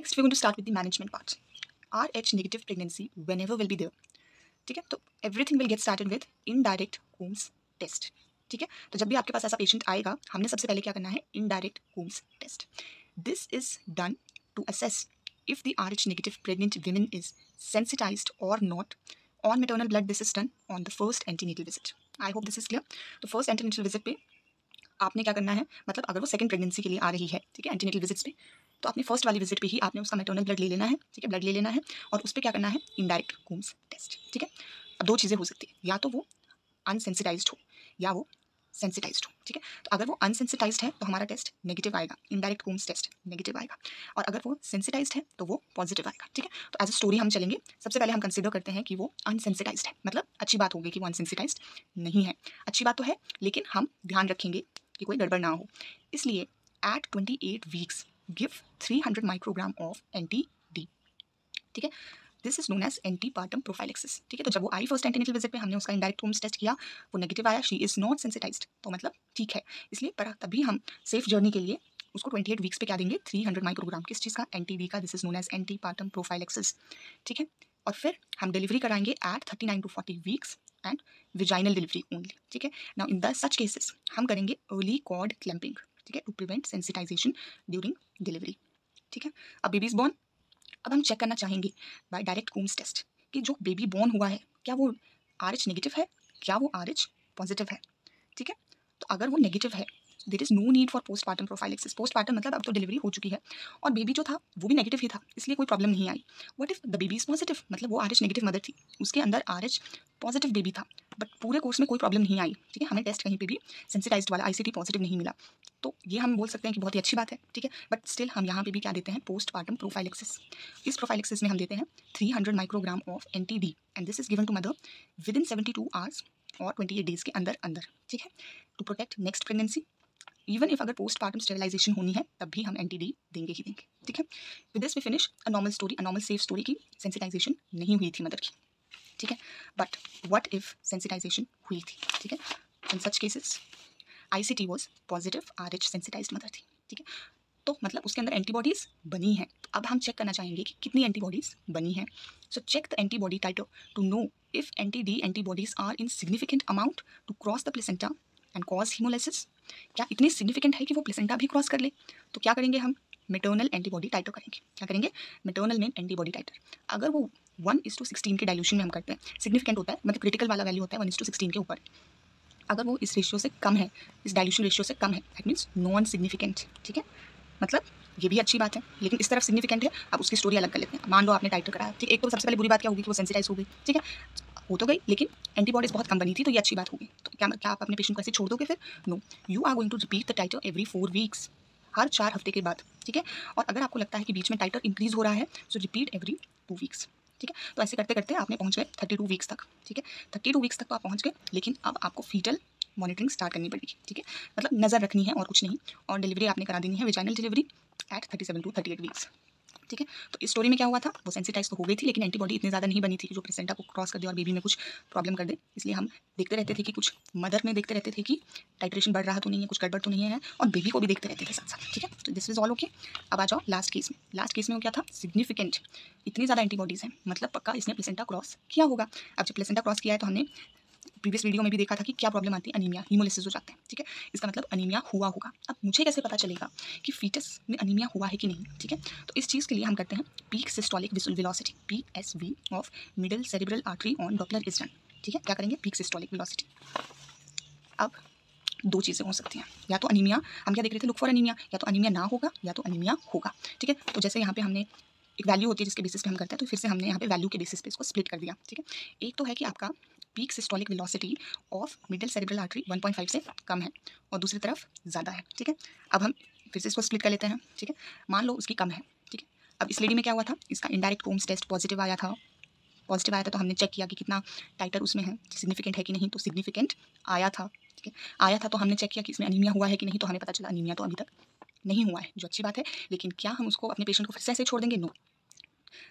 Next, we're going to start with the management part. RH negative pregnancy whenever will be there. ठीक है, तो everything will get started with indirect Coombs test. ठीक है, तो जब भी आपके पास ऐसा पेशेंट आएगा, हमने सबसे पहले क्या करना है, indirect Coombs test. This is done to assess if the RH negative pregnant women is sensitized or not on maternal blood. This is done on the first antenatal visit. I hope this is clear. तो first antenatal visit पे आपने क्या करना है, मतलब अगर वो second pregnancy के लिए आ रही है, ठीक है, एंटीनेटल विजिट्स पे, तो अपनी फर्स्ट वाली विजिट पे ही आपने उसका मैटरनल ब्लड ले लेना है. ठीक है, ब्लड ले लेना है और उस पर क्या करना है, इनडायरेक्ट कोम्स टेस्ट. ठीक है, अब दो चीज़ें हो सकती है, या तो वो अनसेंसिटाइज्ड हो या वो सेंसिटाइज्ड हो. ठीक है, तो अगर वो अनसेंसिटाइज्ड है तो हमारा टेस्ट नेगेटिव आएगा, इनडायरेक्ट कोम्स टेस्ट नेगेटिव आएगा, और अगर वो सेंसिटाइज्ड है तो वो पॉजिटिव आएगा. ठीक है, तो एज अ स्टोरी हम चलेंगे. सबसे पहले हम कंसिडर करते हैं कि वो अनसेंसिटाइज्ड है, मतलब अच्छी बात होगी कि वो अनसेंसिटाइज्ड नहीं है. अच्छी बात तो है, लेकिन हम ध्यान रखेंगे कि कोई गड़बड़ ना हो. इसलिए at 28 weeks give 300 microgram of anti D. ठीक है, this is known as antepartum prophylaxis. ठीक है, तो जब वो आई फर्स्ट एंटीनेटल विजिट पे, हमने उसका इनडायरेक्ट कोम्स टेस्ट किया, वो नेगेटिव आया, शी इज नॉट सेंसिटाइज्ड, तो मतलब ठीक है. इसलिए पर तभी हम सेफ जर्नी के लिए उसको 28 वीक्स पे क्या देंगे, 300 माइक्रोग्राम किस चीज़ का, एंटी-डी का. This is known as antepartum prophylaxis. ठीक है, और फिर हम डिलीवरी कराएंगे at 39 to 40 weeks and vaginal delivery only. ठीक है, now in the such cases हम करेंगे अर्ली कॉर्ड क्लैंपिंग. ठीक है, to prevent sensitization during delivery. ठीक है, अब बेबी इज बॉर्न. अब हम चेक करना चाहेंगे बाय डायरेक्ट कोम्स टेस्ट कि जो बेबी बॉर्न हुआ है, क्या वो RH नेगेटिव है, क्या वो RH पॉजिटिव है. ठीक है, तो अगर वो नेगेटिव है, there is no need for postpartum prophylaxis. Postpartum मतलब अब तो डिलीवरी हो चुकी है और बेबी जो था वो भी नेगेटिव ही था, इसलिए कोई प्रॉब्लम नहीं आई. What if the baby is positive, मतलब वो RH नेगेटिव मदर थी, उसके अंदर RH पॉजिटिव बेबी था, बट पूरे कोर्स में कोई प्रॉब्लम नहीं आई. ठीक है, हमें टेस्ट कहीं पे भी सेंसिटाइज्ड वाला ICT पॉजिटिव नहीं मिला, तो ये हम बोल सकते हैं कि बहुत ही अच्छी बात है. ठीक है, बट स्टिल हम यहाँ पे भी क्या देते हैं, पोस्टपार्टम प्रोफाइलेक्सिस. इस प्रोफाइलेक्सिस में हम देते हैं 300 microgram of anti D and this is given to mother within 72 hours और 28 डेज के अंदर अंदर. ठीक है, to protect next pregnancy. Even if अगर पोस्टपार्टम स्टेरिलाइजेशन होनी है तब भी हम एंटी-डी देंगे ही देंगे. ठीक है, with this we finish a normal story, a normal safe story की सेंसिटाइजेशन नहीं हुई थी मदर की. ठीक है, बट व्हाट इफ सेंसिटाइजेशन हुई थी. ठीक है, in such cases ICT was positive, RH sensitised mother थी. ठीक है, तो मतलब उसके अंदर एंटीबॉडीज़ बनी हैं. तो अब हम चेक करना चाहेंगे कि कितनी एंटीबॉडीज़ बनी हैं. So check the antibody titre to know if anti D antibodies are in significant amount to cross the placenta and cause haemolysis. क्या इतनी सिग्निफिकेंट है कि वो प्लेसेंटा भी क्रॉस कर ले, तो क्या करेंगे हम, मेटर्नल एंटीबॉडी टाइटर करेंगे. क्या करेंगे, मेटर्नल में एंटीबॉडी टाइटर. अगर वो 1:16 के डाइल्यूशन में हम करते हैं, सिग्निफिकेंट होता है, मतलब क्रिटिकल वाला वैल्यू होता है 1:16 के ऊपर. अगर वो इस रेशियो से कम है, इस डाइल्यूशन रेशियो से कम है, दैट मीन्स नॉन सिग्निफिकेंट. ठीक है, मतलब ये भी अच्छी बात है, लेकिन इस तरफ सिग्निफिकेंट है. अब उसकी स्टोरी अलग कर लेते हैं. मान लो आपने टाइटर कराया, ठीक, एक तो सबसे पहले बुरी बात क्या होगी कि वो सेंसिटाइज हो गई. ठीक है, हो तो गई, लेकिन एंटीबॉडीज बहुत कम बनी थी, तो ये अच्छी बात होगी. तो क्या आप अपने पेशेंट को ऐसे छोड़ दोगे फिर, no, you are going to repeat the titre every 4 weeks, हर 4 हफ्ते के बाद. ठीक है, और अगर आपको लगता है कि बीच में टाइटर इंक्रीज हो रहा है, सो रिपीट एवरी 2 वीक्स. ठीक है, तो ऐसे करते करते आपने पहुंच गए 32 वीक्स तक. ठीक है, 32 वीक्स तक तो आप पहुंच गए, लेकिन अब आपको फीटल मॉनिटरिंग स्टार्ट करनी पड़ेगी. ठीक है, मतलब नज़र रखनी है और कुछ नहीं, और डिलीवरी आपने करा देनी है, vaginal delivery at 37 to 38 weeks. ठीक है, तो इस स्टोरी में क्या हुआ था, वो सेंसिटाइज तो हो गई थी, लेकिन एंटीबॉडी इतनी ज़्यादा नहीं बनी थी कि जो प्लेसेंटा को क्रॉस कर दे और बेबी में कुछ प्रॉब्लम कर दे. इसलिए हम देखते रहते थे कि कुछ मदर में देखते रहते थे कि टाइट्रेशन बढ़ रहा तो नहीं है, कुछ गड़बड़ तो नहीं है, और बेबी को भी देखते रहते थे साथ साथ. ठीक है, तो दिस इज ऑल ओके. अब आ जाओ लास्ट केस में. लास्ट केस में वो क्या था, सिग्निफिकेंट, इतनी ज़्यादा एंटीबॉडीज़ हैं, मतलब पक्का इसने प्लेसेंटा क्रॉस किया होगा. अब जब प्लेसेंटा क्रॉस किया है तो हमने प्रीवियस वीडियो में भी देखा था कि क्या प्रॉब्लम आती है, अनीमिया, हीमोलिसिस हो जाते हैं. ठीक है, इसका मतलब अनीमिया हुआ होगा. अब मुझे कैसे पता चलेगा कि फीटस में अनीमिया हुआ है कि नहीं. ठीक है, तो इस चीज़ के लिए हम करते हैं peak systolic velocity, PSV of middle cerebral artery on Doppler is done. ठीक है, क्या करेंगे, पीक सिस्टोलिक वेलोसिटी. अब दो चीज़ें हो सकती हैं, या तो अनीमिया, हम क्या देख रहे थे, लुक फॉर अनीमिया, या तो अनीमिया ना होगा या तो अनीमिया होगा. ठीक है, तो जैसे यहाँ पे हमने एक वैल्यू होती है जिसके बेसिस पे हम करते हैं, तो फिर से हमने यहाँ पे वैल्यू के बेसिस पे इसको स्प्लिट कर दिया. ठीक है, एक तो है कि आपका peak systolic velocity of middle cerebral artery 1.5 से कम है और दूसरी तरफ ज़्यादा है. ठीक है, अब हम फिर से इसको स्प्लिट कर लेते हैं. ठीक है, मान लो उसकी कम है. ठीक है, अब इस लेडी में क्या हुआ था, इसका इनडायरेक्ट कोम्स टेस्ट पॉजिटिव आया था. पॉजिटिव आया था तो हमने चेक किया कि कितना टाइटर उसमें है, सिग्निफिकेंट है कि नहीं, तो सिग्निफिकेंट आया था. ठीक है, आया था तो हमने चेक किया कि इसमें अनीमिया हुआ है कि नहीं, तो हमें पता चला अनीमिया तो अभी तक नहीं हुआ है, जो अच्छी बात है. लेकिन क्या हम उसको, अपने पेशेंट को फिर से ऐसे छोड़ देंगे, नो.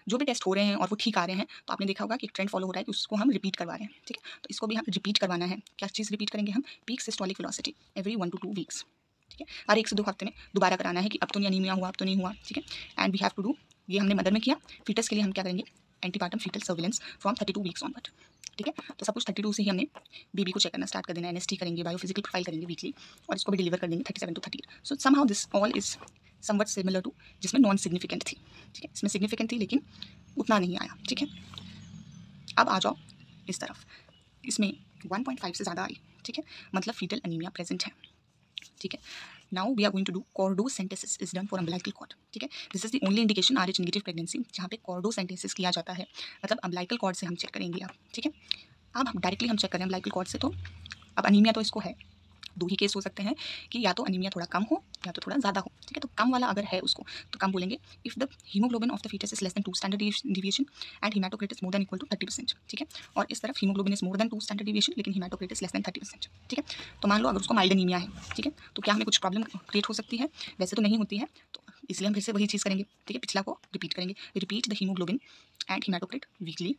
जो भी टेस्ट हो रहे हैं और वो ठीक आ रहे हैं, तो आपने देखा होगा कि ट्रेंड फॉलो हो रहा है कि उसको हम रिपीट करवा रहे हैं. ठीक है, तो इसको भी हम रिपीट करवाना है. क्या चीज़ रिपीट करेंगे हम, peak systolic velocity every 1 to 2 weeks. ठीक है, हर 1 से 2 हफ्ते में दोबारा कराना है कि अब तो नहीं अनीमिया हुआ, अब तो नहीं हुआ. ठीक है, and we have to do ये हमने मदर में किया। फीटस के लिए हम क्या करेंगे, antepartum fetal surveillance from 32 weeks onward. ठीक है, तो सब कुछ 32 से ही हमने बेबी को चेक करना स्टार्ट कर देना, एनएसटी करेंगे, बायोफिजिकल प्रोफाइल करेंगे वीकली, और इसको भी डिलीवर कर देंगे 37 to 38। So somehow this all is somewhat similar to जिसमें नॉन सिग्निफिकेंट थी। ठीक है, इसमें सिग्निफिकेंट थी लेकिन उतना नहीं आया। ठीक है, अब आ जाओ इस तरफ, इसमें 1.5 से ज़्यादा आई। ठीक है, मतलब फीटल अनीमिया प्रेजेंट है। ठीक है, now we are going to do cordocentesis is done for umbilical cord. ठीक है, this is the only indication RH negative pregnancy जहाँ पे कॉर्डोसेंटेसिस किया जाता है, मतलब अम्बिलाइकल कॉर्ड से हम चेक करेंगे आप। ठीक है, अब हम डायरेक्टली हम चेक करें अम्बिलाइकल कॉर्ड से, तो अब अनीमिया तो इसको है, दो ही केस हो सकते हैं कि या तो अनीमिया थोड़ा कम हो या तो थोड़ा ज़्यादा हो। ठीक है, तो कम वाला अगर है उसको तो कम बोलेंगे if the haemoglobin of the foetus is less than 2 standard deviation and haematocrit is more than equal to 30%। ठीक है, और इस तरफ haemoglobin is more than 2 standard deviation लेकिन हीमेटोक्रिट इज लेस देन 30%। ठीक है, तो मान लो अगर उसको माइल्ड अनीमिया है, ठीक है, तो क्या हमें कुछ प्रॉब्लम क्रिएट हो सकती है? वैसे तो नहीं होती है, तो इसलिए हम फिर से वही चीज़ करेंगे। ठीक है, पिछला को रिपीट करेंगे, repeat the haemoglobin and haematocrit weekly,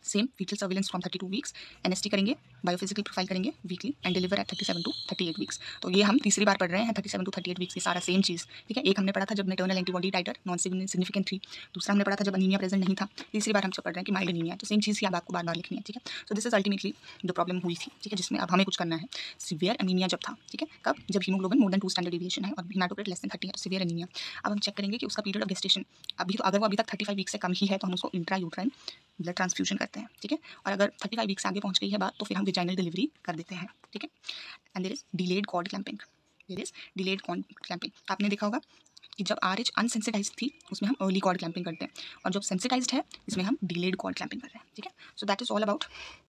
same foetal surveillance from 32 weeks, NST करेंगे, बायोफिजिकल प्रोफाइल करेंगे weekly and deliver at 37 to 38 weeks. तो ये हम तीसरी बार पढ़ रहे हैं 37 to 38 वीक्स, ये सारा सेम चीज़। ठीक है, एक हमने पढ़ा था जब मैटरनल एंटीबॉडी टाइटर नॉन सिग्निफिकेंट थी, दूसरा हमने पढ़ा था जब अनीमिया प्रेजेंट नहीं था, तीसरी बार हम सब पढ़ रहे हैं कि माइल्ड अनीमिया है। तो सेम चीज़ ही अब आपको बार बार लिखनी है। ठीक है, सो दिस इज अल्टीमेटली जो प्रॉब्लम हुई थी। ठीक है, जिसमें अब हमें कुछ करना है। सिवियर अनीमिया जब था, ठीक है, कब? जब हीमोग्लोबिन मोर देन 2 स्टैंडर्ड डिविएशन है और हीमेटोक्रिट लेस देन 30 है, तो सिवियर अनीमिया। अब हम चेक करेंगे कि उसका पीरियड ऑफ गेस्टेशन अभी, तो अगर वो अभी तक 35 वीक से कम ही है तो हम उसको इंट्रा यूट्राइन ब्लड ट्रांसफ्यूजन करते हैं। ठीक है, और अगर 35 वीक से आगे पहुंच गई है बात तो फिर हम विजाइनल डिलीवरी कर देते हैं। ठीक है, and there is delayed cord clamping, there is delayed cord clamping. आपने देखा होगा कि जब RH अनसेंसिटाइज थी उसमें हम अर्ली कॉर्ड क्लैंपिंग करते हैं, और जब सेंसिटाइज्ड है इसमें हम डिलेड कॉर्ड क्लैंपिंग कर रहे हैं। ठीक है, so that is all about